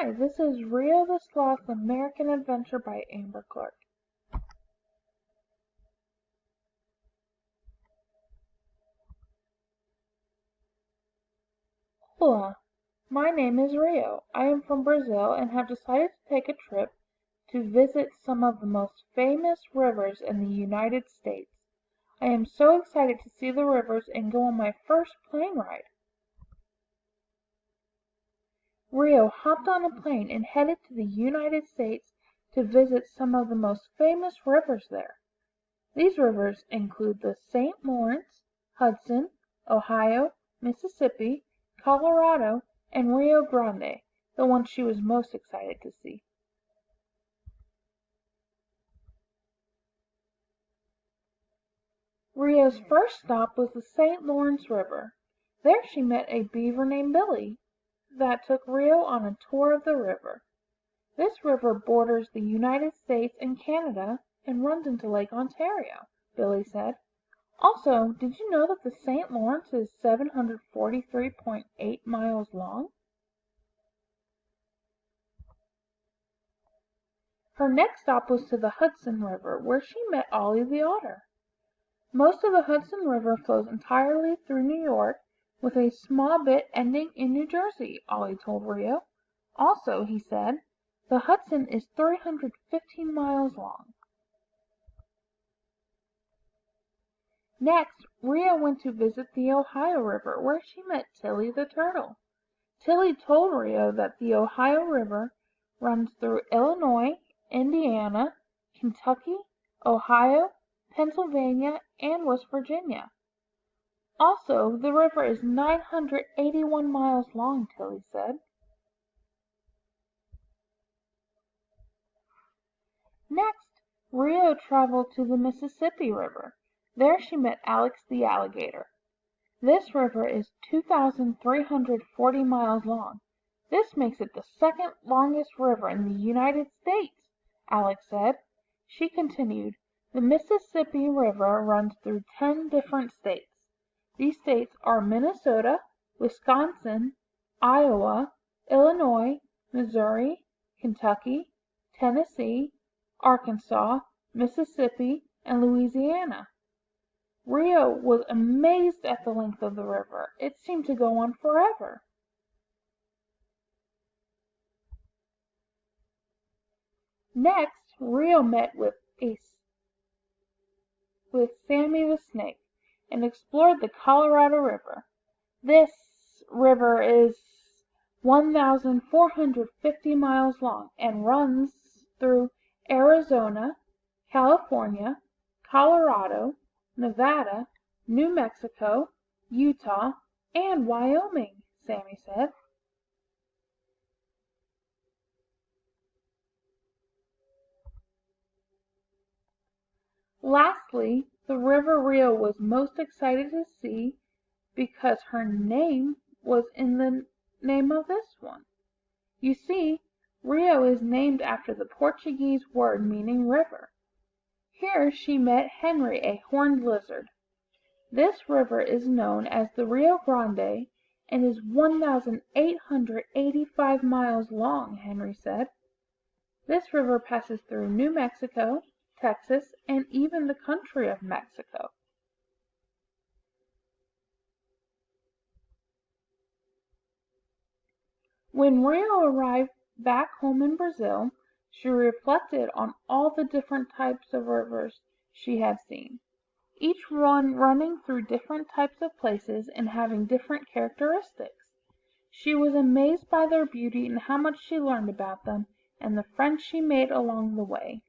Hi, this is Rio the Sloth American Adventure by Amber Clark. Hola, my name is Rio. I am from Brazil and have decided to take a trip to visit some of the most famous rivers in the United States. I am so excited to see the rivers and go on my first plane ride. Rio hopped on a plane and headed to the United States to visit some of the most famous rivers there. These rivers include the St. Lawrence, Hudson, Ohio, Mississippi, Colorado, and Rio Grande, the one she was most excited to see. Rio's first stop was the St. Lawrence River. There she met a beaver named Billy that took Rio on a tour of the river. This river borders the United States and Canada and runs into Lake Ontario, Billy said. Also, did you know that the St. Lawrence is 743.8 miles long? Her next stop was to the Hudson River, where she met Ollie the otter. Most of the Hudson River flows entirely through New York, with a small bit ending in New Jersey, Ollie told Rio. Also, he said, the Hudson is 315 miles long. Next, Rio went to visit the Ohio River, where she met Tilly the turtle. Tilly told Rio that the Ohio River runs through Illinois, Indiana, Kentucky, Ohio, Pennsylvania, and West Virginia. Also, the river is 981 miles long, Tilly said. Next, Rio traveled to the Mississippi River. There she met Alex the alligator. This river is 2,340 miles long. This makes it the second longest river in the United States, Alex said. She continued, the Mississippi River runs through 10 different states. These states are Minnesota, Wisconsin, Iowa, Illinois, Missouri, Kentucky, Tennessee, Arkansas, Mississippi, and Louisiana. Rio was amazed at the length of the river. It seemed to go on forever. Next, Rio met with Sammy the snake and explored the Colorado River. This river is 1,450 miles long and runs through Arizona, California, Colorado, Nevada, New Mexico, Utah, and Wyoming, Sammy said. Lastly, the river Rio was most excited to see because her name was in the name of this one. You see, Rio is named after the Portuguese word meaning river. Here she met Henry, a horned lizard. This river is known as the Rio Grande and is 1,885 miles long, Henry said. This river passes through New Mexico, Texas, and even the country of Mexico. When Rio arrived back home in Brazil, she reflected on all the different types of rivers she had seen, each one running through different types of places and having different characteristics. She was amazed by their beauty and how much she learned about them and the friends she made along the way.